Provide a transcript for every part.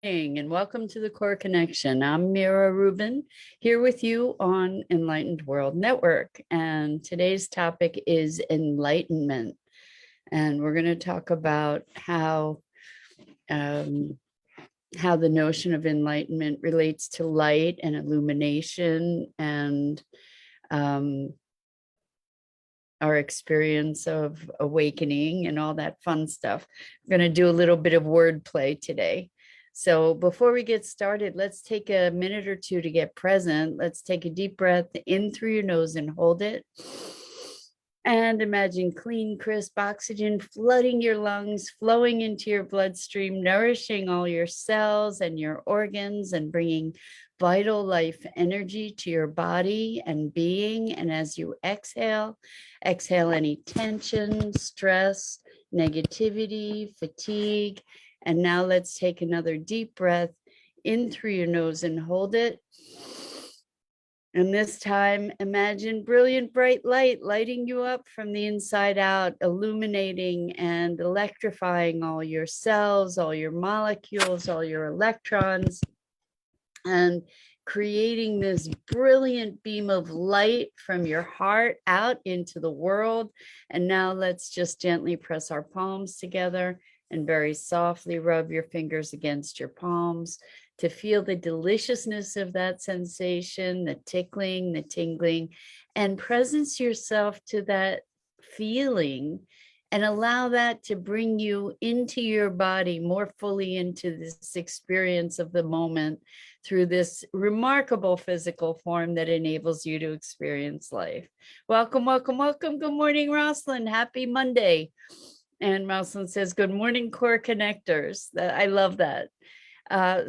And welcome to the Core Connection. I'm Mira Rubin here with you on Enlightened World Network. And today's topic is enlightenment. And we're going to talk about how the notion of enlightenment relates to light and illumination and our experience of awakening and all that fun stuff. We're going to do a little bit of wordplay today. So before we get started, let's take a minute or two to get present. Let's take a deep breath in through your nose and hold it. And imagine clean, crisp oxygen flooding your lungs, flowing into your bloodstream, nourishing all your cells and your organs and bringing vital life energy to your body and being. And as you exhale any tension, stress, negativity, fatigue. And now let's take another deep breath in through your nose and hold it. And this time, imagine brilliant, bright light lighting you up from the inside out, illuminating and electrifying all your cells, all your molecules, all your electrons, and creating this brilliant beam of light from your heart out into the world. And now let's just gently press our palms together and very softly rub your fingers against your palms to feel the deliciousness of that sensation, the tickling, the tingling, and presence yourself to that feeling and allow that to bring you into your body more fully into this experience of the moment through this remarkable physical form that enables you to experience life. Welcome, welcome, welcome. Good morning, Rosalind. Happy Monday. And Rosalind says, good morning, core connectors. I love that.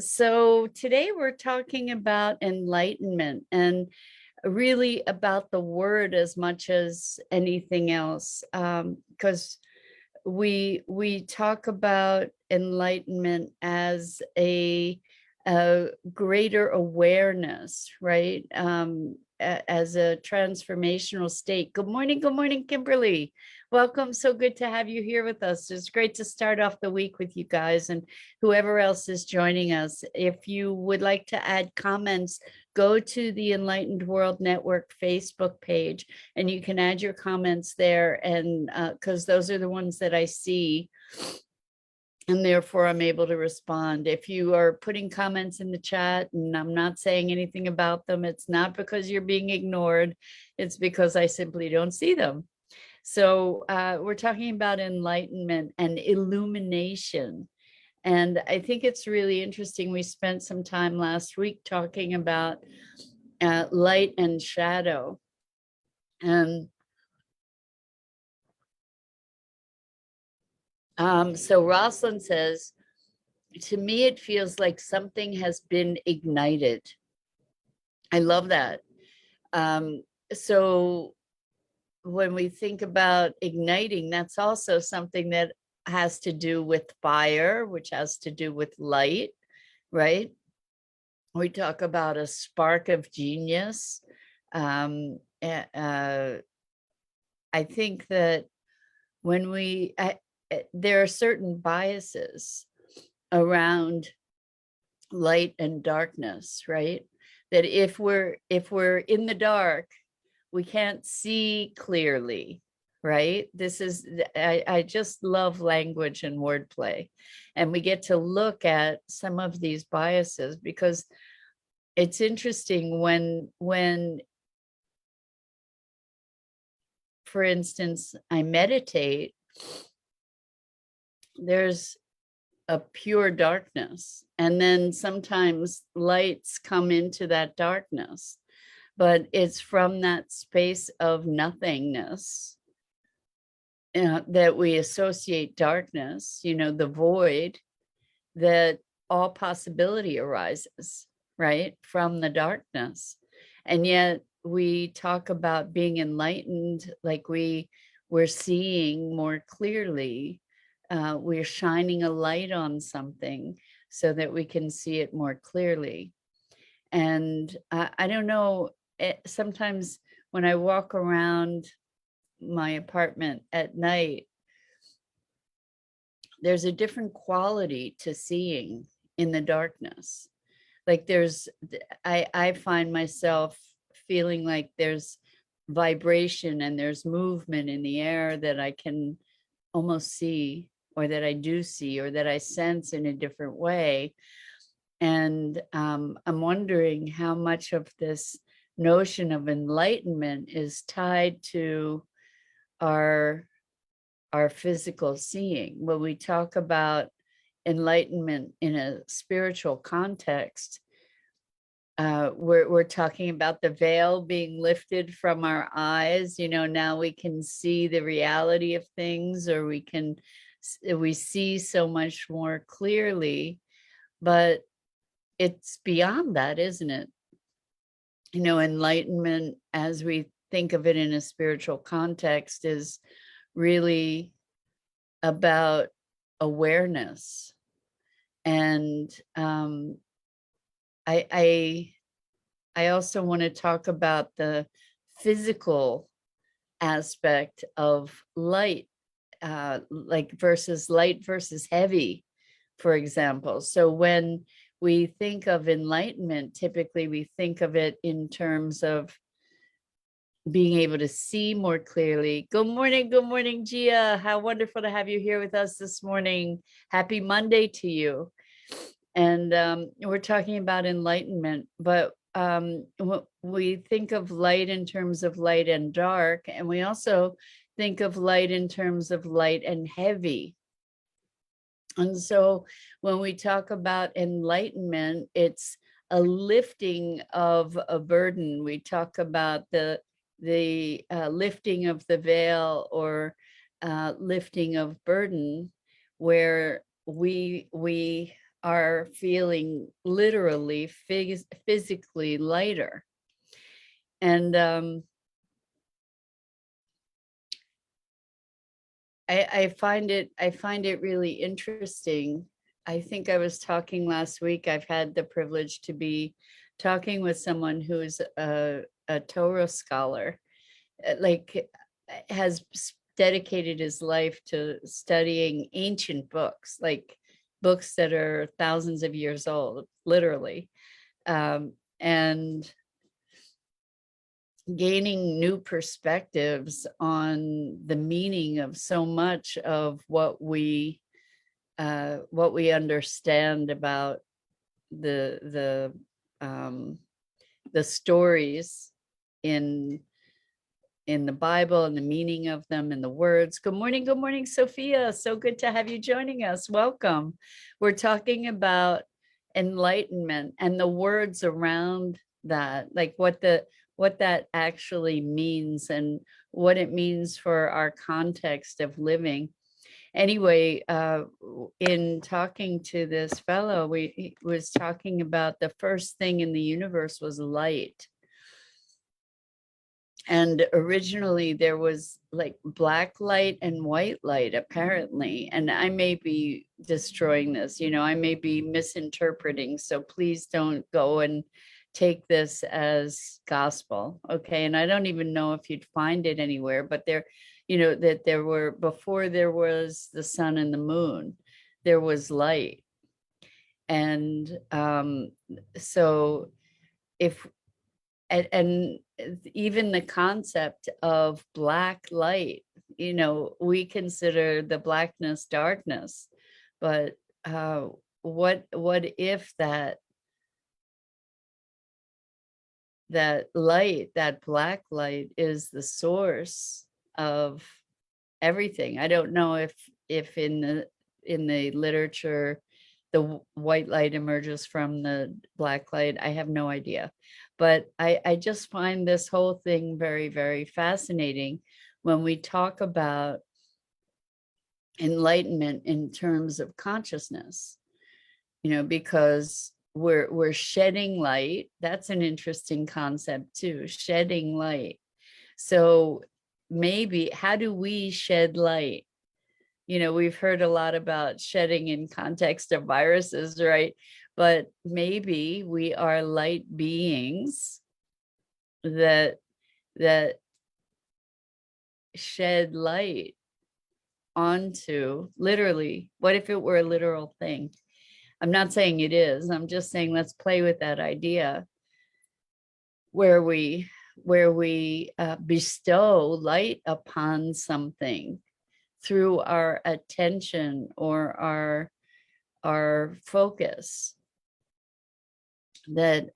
So today we're talking about enlightenment and really about the word as much as anything else, because we talk about enlightenment as a greater awareness, right? As a transformational state. Good morning, Kimberly. Welcome. So good to have you here with us. It's great to start off the week with you guys and whoever else is joining us. If you would like to add comments, go to the Enlightened World Network Facebook page and you can add your comments there. And because those are the ones that I see. And therefore, I'm able to respond. If you are putting comments in the chat and I'm not saying anything about them, it's not because you're being ignored. It's because I simply don't see them. So we're talking about enlightenment and illumination. And I think it's really interesting. We spent some time last week talking about light and shadow. And so Rosalind says, to me, it feels like something has been ignited. I love that. So when we think about igniting, that's also something that has to do with fire, which has to do with light, right? We talk about a spark of genius. I think that when there are certain biases around light and darkness, right? That if we're in the dark, we can't see clearly, right? This is, I just love language and wordplay. And we get to look at some of these biases because it's interesting when, for instance, I meditate, there's a pure darkness. And then sometimes lights come into that darkness. But it's from that space of nothingness that we associate darkness, the void, that all possibility arises, right, from the darkness. And yet we talk about being enlightened, like we're seeing more clearly, we're shining a light on something so that we can see it more clearly. And I don't know, sometimes when I walk around my apartment at night, there's a different quality to seeing in the darkness. Like I find myself feeling like there's vibration and there's movement in the air that I can almost see, or that I do see, or that I sense in a different way. And I'm wondering how much of this notion of enlightenment is tied to our physical seeing. When we talk about enlightenment in a spiritual context, we're talking about the veil being lifted from our eyes. Now we can see the reality of things, or we see so much more clearly. But it's beyond that, isn't it? Enlightenment, as we think of it in a spiritual context, is really about awareness. And I also want to talk about the physical aspect of light, like light versus heavy, for example. So when we think of enlightenment, typically we think of it in terms of being able to see more clearly. Good morning, Gia. How wonderful to have you here with us this morning. Happy Monday to you. And we're talking about enlightenment, but we think of light in terms of light and dark, and we also think of light in terms of light and heavy. And so when we talk about enlightenment, it's a lifting of a burden. We talk about the lifting of the veil, or lifting of burden, where we are feeling literally physically lighter. And I find it really interesting. I think I was talking last week. I've had the privilege to be talking with someone who's a Torah scholar, like has dedicated his life to studying ancient books, like books that are thousands of years old, literally, and gaining new perspectives on the meaning of so much of what we understand about the stories in the Bible, and the meaning of them, and the words. Good morning, Sophia. So good to have you joining us. Welcome. We're talking about enlightenment and the words around that, like what that actually means, and what it means for our context of living. Anyway, in talking to this fellow, he was talking about the first thing in the universe was light. And originally there was like black light and white light, apparently. And I may be destroying this, I may be misinterpreting. So please don't go and take this as gospel. Okay. And I don't even know if you'd find it anywhere, but that there were, before there was the sun and the moon, there was light. And so if, and even the concept of black light, we consider the blackness darkness, but what if that light, that black light, is the source of everything? I don't know if in the literature the white light emerges from the black light. I have no idea. But I just find this whole thing very, very fascinating when we talk about enlightenment in terms of consciousness, because we're shedding light. That's an interesting concept too, shedding light. So maybe, how do we shed light? We've heard a lot about shedding in context of viruses, right? But maybe we are light beings that shed light onto, literally, what if it were a literal thing? I'm not saying it is. I'm just saying let's play with that idea where we bestow light upon something through our attention or our focus, that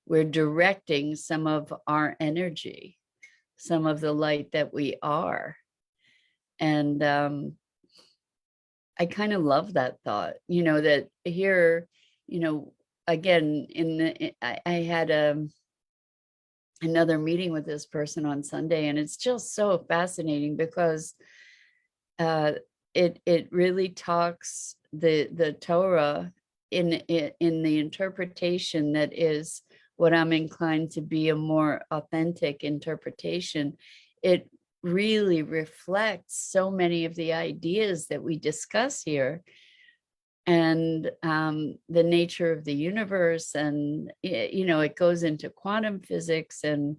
we're directing some of our energy, some of the light that we are. And I kind of love that thought, that here, again, I had another meeting with this person on Sunday, and it's just so fascinating because uh, it really talks the Torah in the interpretation that is what I'm inclined to be a more authentic interpretation. It really reflects so many of the ideas that we discuss here, and the nature of the universe, and it goes into quantum physics and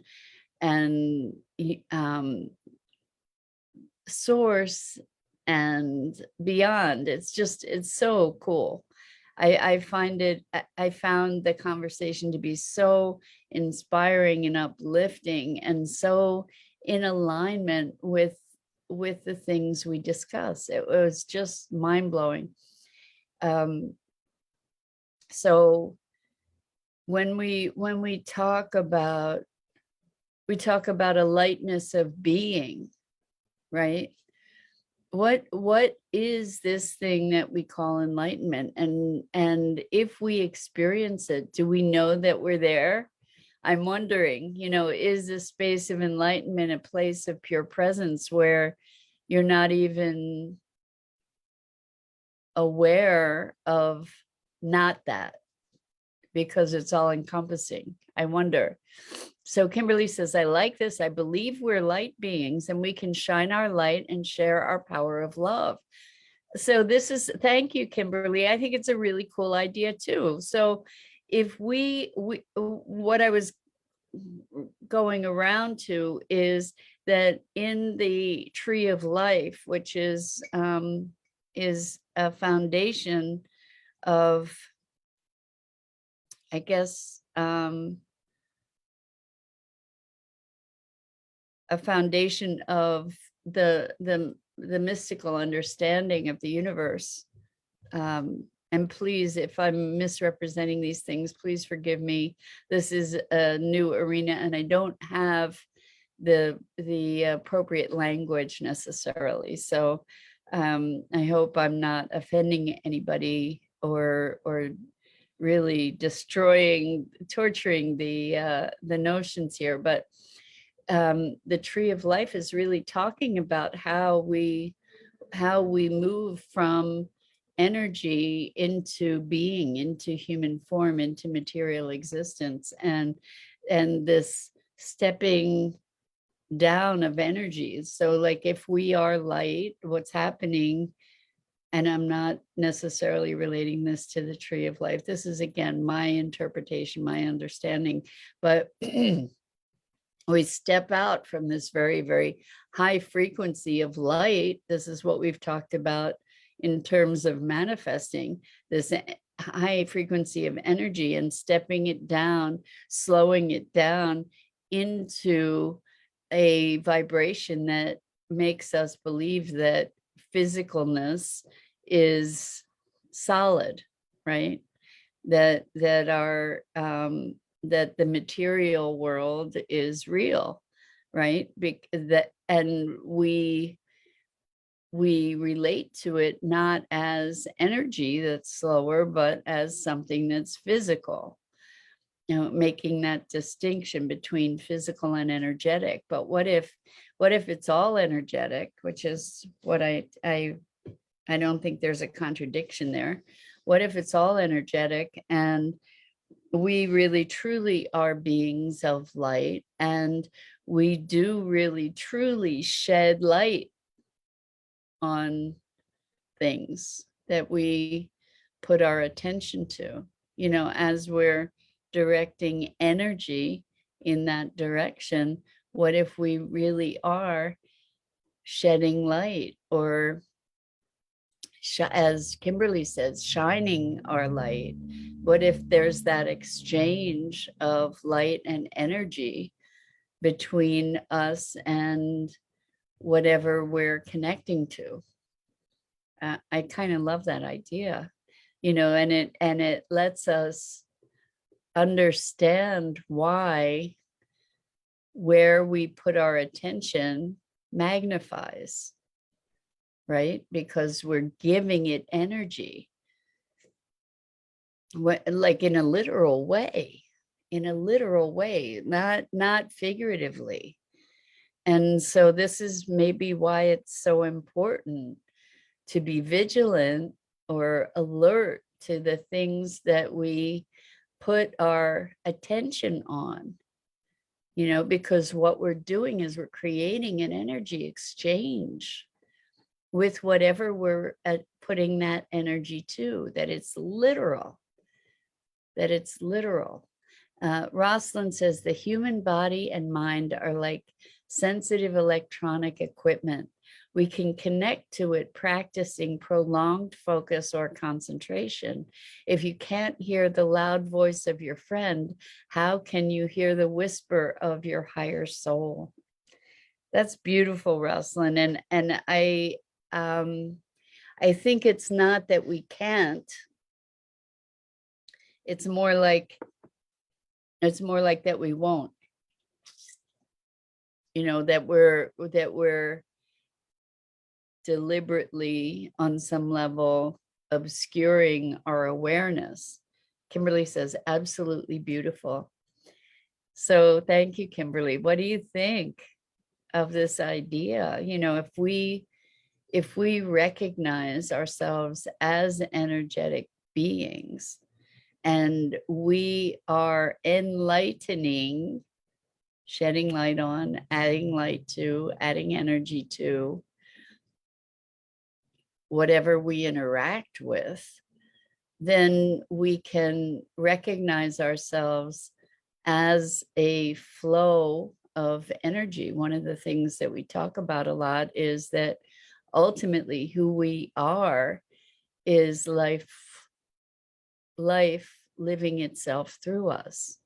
source and beyond. It's so cool. I found the conversation to be so inspiring and uplifting, and so in alignment with the things we discuss. It was just mind-blowing. So when we talk about a lightness of being, right? What is this thing that we call enlightenment? And if we experience it, do we know that we're there? I'm wondering, is the space of enlightenment a place of pure presence where you're not even aware of not that, because it's all encompassing? I wonder. So Kimberly says, I like this. I believe we're light beings and we can shine our light and share our power of love. So thank you, Kimberly. I think it's a really cool idea too. So if what I was going around to is that in the tree of life, which is a foundation of, I guess, a foundation of the mystical understanding of the universe. And please, if I'm misrepresenting these things, please forgive me. This is a new arena, and I don't have the appropriate language necessarily. So I hope I'm not offending anybody or really torturing the notions here. But the tree of life is really talking about how we move from energy into being, into human form, into material existence, and this stepping down of energies. So like if we are light, what's happening, and I'm not necessarily relating this to the tree of life, this is again my interpretation, my understanding, but we step out from this very, very high frequency of light. This is what we've talked about in terms of manifesting this high frequency of energy, and stepping it down, slowing it down into a vibration that makes us believe that physicalness is solid, right? That the material world is real, right? And we relate to it not as energy that's slower, but as something that's physical. Making that distinction between physical and energetic. But what if it's all energetic, which is what I don't think there's a contradiction there. What if it's all energetic, and we really truly are beings of light, and we do really truly shed light on things that we put our attention to, as we're directing energy in that direction? What if we really are shedding light, or as Kimberly says, shining our light? What if there's that exchange of light and energy between us and whatever we're connecting to? I kind of love that idea, and it lets us understand why where we put our attention magnifies, right? Because we're giving it energy, like in a literal way, not figuratively. And so this is maybe why it's so important to be vigilant or alert to the things that we put our attention on, because what we're doing is we're creating an energy exchange with whatever we're putting that energy to, that it's literal. Rosalind says the human body and mind are like sensitive electronic equipment. We can connect to it practicing prolonged focus or concentration. If you can't hear the loud voice of your friend, how can you hear the whisper of your higher soul? That's beautiful, Rosalind. And I think it's not that we can't. It's more like that we won't. That we're deliberately on some level obscuring our awareness. Kimberly says, absolutely beautiful. So thank you, Kimberly. What do you think of this idea? If we recognize ourselves as energetic beings and we are enlightening, shedding light on, adding light to, adding energy to whatever we interact with, then we can recognize ourselves as a flow of energy. One of the things that we talk about a lot is that ultimately who we are is life living itself through us.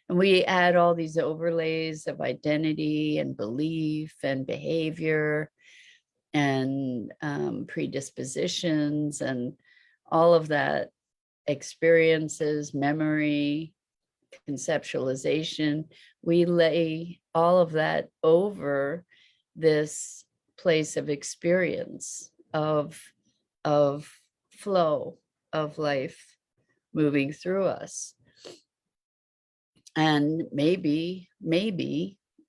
And we add all these overlays of identity and belief and behavior and predispositions and all of that, experiences, memory, conceptualization. We lay all of that over this place of experience, of flow, of life moving through us. And maybe,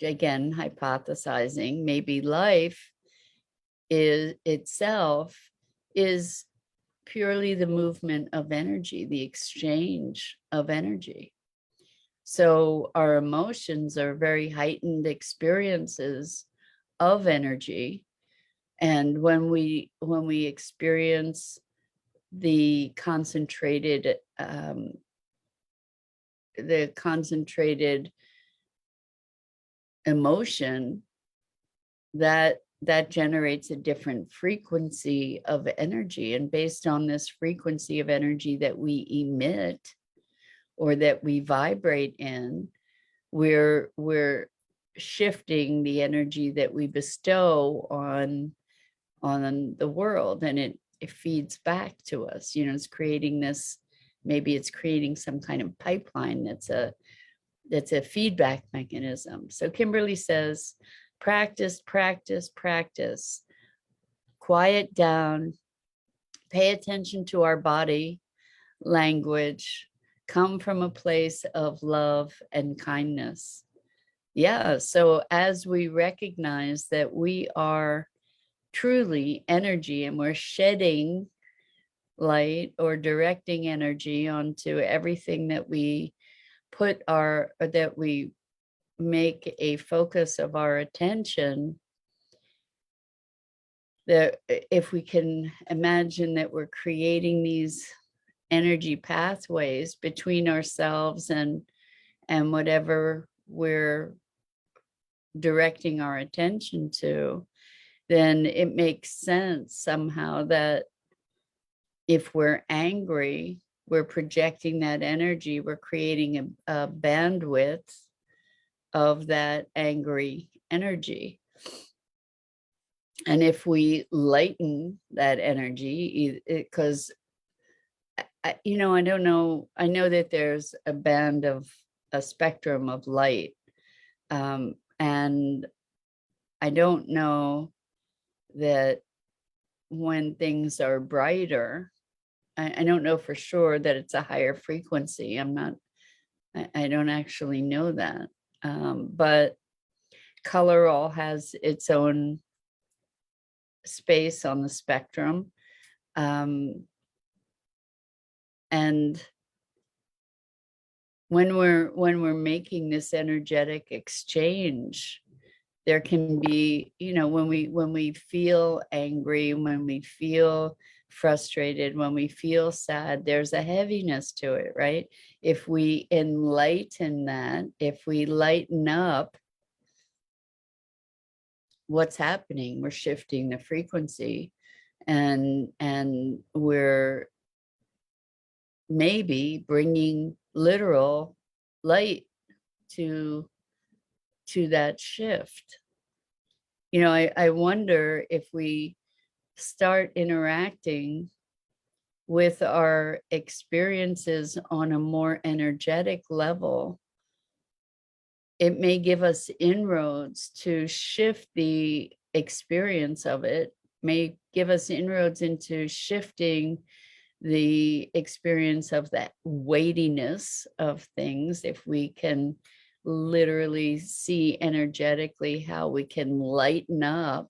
again, hypothesizing, maybe life is itself is purely the movement of energy, the exchange of energy. So our emotions are very heightened experiences of energy. And when we experience the concentrated emotion, that generates a different frequency of energy. And based on this frequency of energy that we emit or that we vibrate in, we're shifting the energy that we bestow on the world, and it feeds back to us. It's creating this, maybe it's creating some kind of pipeline that's a feedback mechanism. So Kimberly says, practice, quiet down, pay attention to our body language, come from a place of love and kindness. Yeah, so as we recognize that we are truly energy and we're shedding light or directing energy onto everything that we that we make a focus of our attention, that if we can imagine that we're creating these energy pathways between ourselves and whatever we're directing our attention to, then it makes sense somehow that if we're angry, we're projecting that energy, we're creating a bandwidth of that angry energy. And if we lighten that energy, because I don't know, I know that there's a spectrum of light, and I don't know that when things are brighter, I don't know for sure that it's a higher frequency. I don't actually know that. But color all has its own space on the spectrum. And when we're making this energetic exchange, there can be, when we feel angry, when we feel frustrated, when we feel sad, there's a heaviness to it, right? If we enlighten that, if we lighten up what's happening, we're shifting the frequency, and we're maybe bringing literal light to that shift. I wonder if we start interacting with our experiences on a more energetic level, it may give us inroads to shift the experience of it, may give us inroads into shifting the experience of that weightiness of things, if we can literally see energetically how we can lighten up.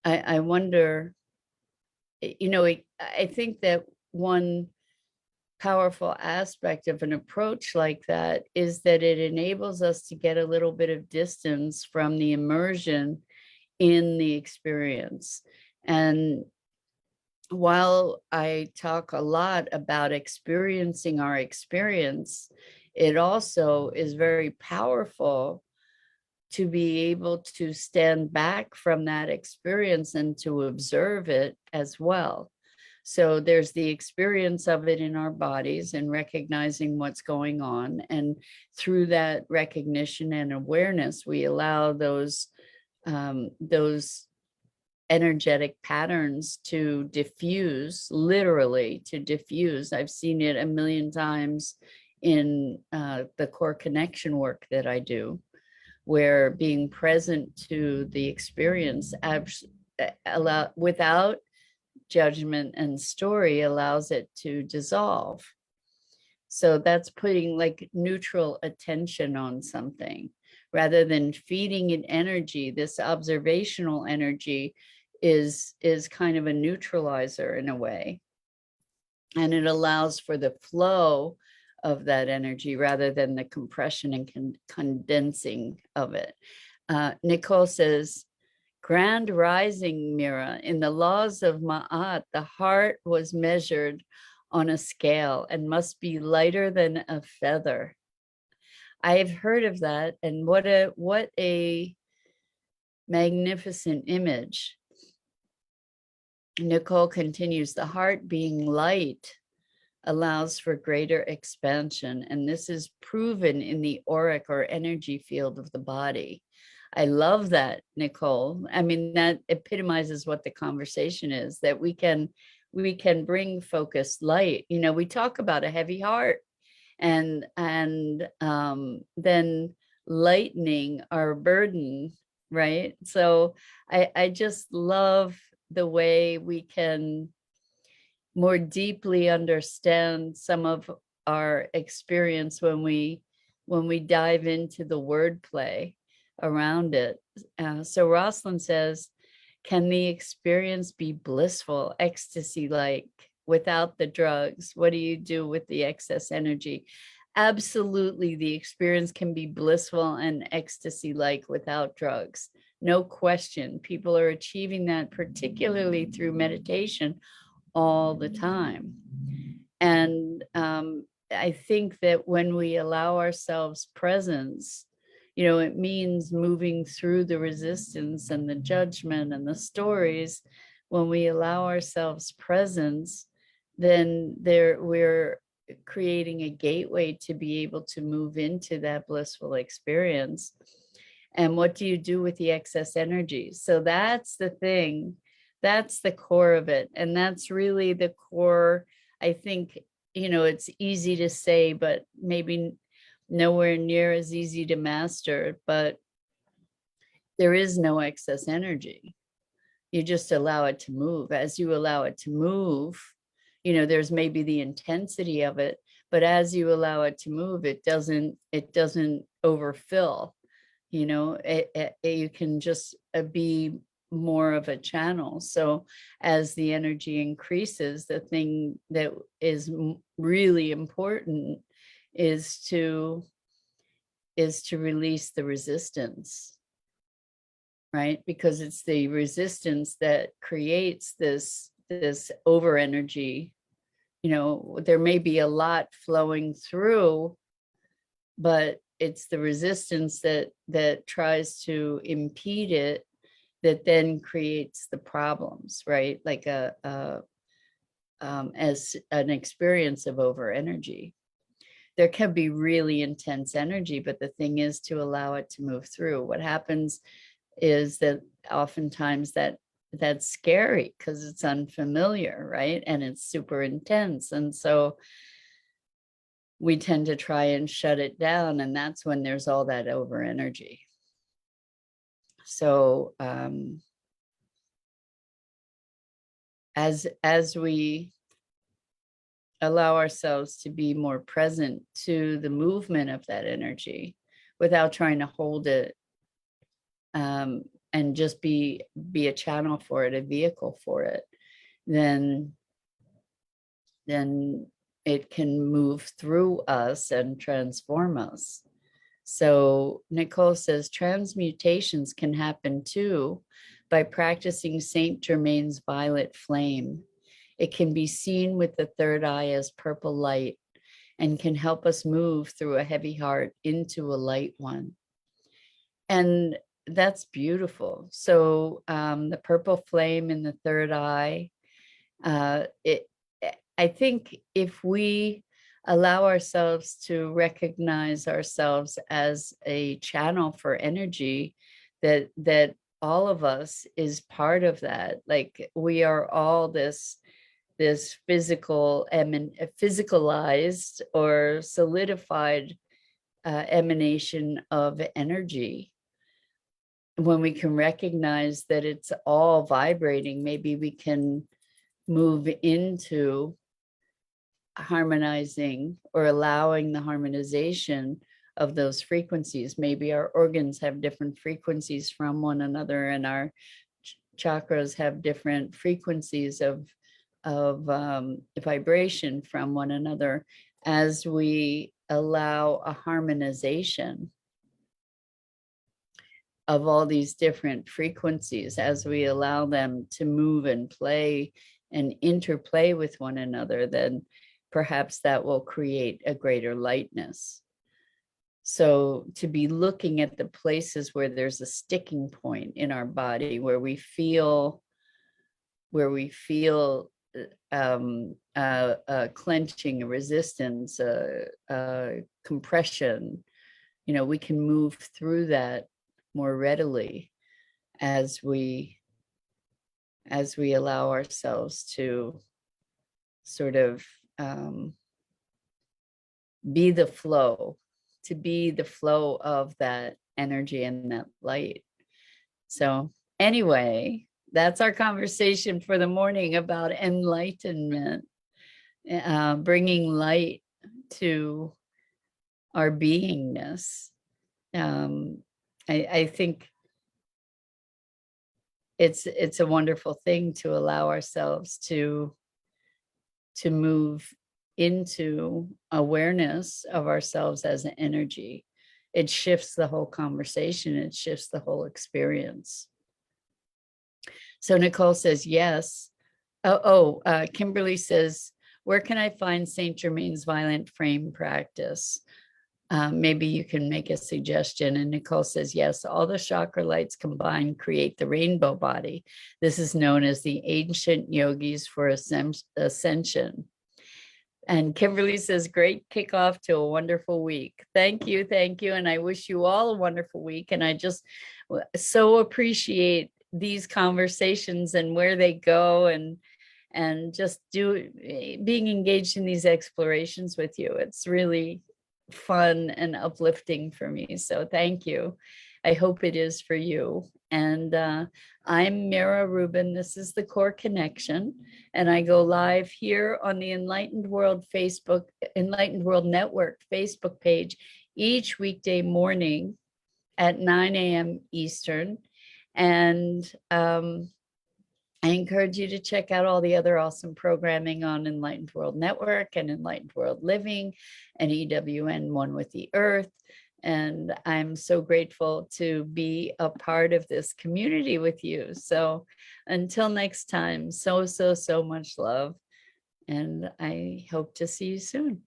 I wonder, I think that one powerful aspect of an approach like that is that it enables us to get a little bit of distance from the immersion in the experience. And while I talk a lot about experiencing our experience, it also is very powerful to be able to stand back from that experience and to observe it as well. So there's the experience of it in our bodies and recognizing what's going on. And through that recognition and awareness, we allow those energetic patterns to diffuse, literally to diffuse. I've seen it a million times in the core connection work that I do, where being present to the experience without judgment and story allows it to dissolve. So that's putting like neutral attention on something rather than feeding it energy. This observational energy is kind of a neutralizer in a way, and it allows for the flow of that energy rather than the compression and condensing of it. Nicole says, grand rising, Mira. In the laws of Ma'at, the heart was measured on a scale and must be lighter than a feather. I have heard of that, and what a magnificent image. Nicole continues, the heart being light allows for greater expansion, and this is proven in the auric or energy field of the body. I love that, Nicole. I mean, that epitomizes what the conversation is, that we can bring focused light. We talk about a heavy heart, and then lightening our burden, right? So I just love the way we can more deeply understand some of our experience when we dive into the wordplay around it. So Rosalind says, can the experience be blissful, ecstasy-like, without the drugs? What do you do with the excess energy? Absolutely, the experience can be blissful and ecstasy-like without drugs. No question. People are achieving that, particularly through meditation, all the time. And I think that when we allow ourselves presence, it means moving through the resistance and the judgment and the stories, when we allow ourselves presence, then we're creating a gateway to be able to move into that blissful experience. And what do you do with the excess energy? So that's the thing. That's the core of it. And that's really the core. I think, it's easy to say, but maybe nowhere near as easy to master. But there is no excess energy. You just allow it to move. As you allow it to move, there's maybe the intensity of it, but as you allow it to move, it doesn't overfill. You can just be more of a channel. So as the energy increases, the thing that is really important is to release the resistance, right? Because it's the resistance that creates this over energy. There may be a lot flowing through, but it's the resistance that tries to impede it that then creates the problems, right? Like as an experience of over energy. There can be really intense energy, but the thing is to allow it to move through. What happens is that oftentimes that's scary because it's unfamiliar, right? And it's super intense. And so we tend to try and shut it down. And that's when there's all that over energy. So as we allow ourselves to be more present to the movement of that energy without trying to hold it, and just be a channel for it, a vehicle for it, then it can move through us and transform us. So Nicole says transmutations can happen too by practicing Saint Germain's violet flame. It can be seen with the third eye as purple light and can help us move through a heavy heart into a light one. And that's beautiful. So the purple flame in the third eye, I think if we allow ourselves to recognize ourselves as a channel for energy, that all of us is part of that. Like we are all this physical, physicalized or solidified emanation of energy. When we can recognize that it's all vibrating, maybe we can move into harmonizing or allowing the harmonization of those frequencies. Maybe our organs have different frequencies from one another, and our chakras have different frequencies of vibration from one another. As we allow a harmonization of all these different frequencies, as we allow them to move and play and interplay with one another, then perhaps that will create a greater lightness. So to be looking at the places where there's a sticking point in our body, where we feel clenching, a resistance, compression, we can move through that more readily as we allow ourselves to sort of be the flow of that energy and that light. So anyway, that's our conversation for the morning about enlightenment, bringing light to our beingness. I think it's a wonderful thing to allow ourselves to move into awareness of ourselves as an energy. It shifts the whole conversation. It shifts the whole experience. So Nicole says, yes. Kimberly says, where can I find Saint Germain's violent flame practice? Maybe you can make a suggestion. And Nicole says, yes, all the chakra lights combined create the rainbow body. This is known as the ancient yogis for ascension. And Kimberly says, great kickoff to a wonderful week. Thank you. Thank you. And I wish you all a wonderful week. And I just so appreciate these conversations and where they go, and just being engaged in these explorations with you. It's really fun and uplifting for me. So thank you. I hope it is for you. And I'm Mira Rubin. This is the Core Connection. And I go live here on the Enlightened World Network Facebook page each weekday morning at 9 a.m. Eastern. And I encourage you to check out all the other awesome programming on Enlightened World Network and Enlightened World Living and EWN One with the Earth. And I'm so grateful to be a part of this community with you. So until next time, so much love. And I hope to see you soon.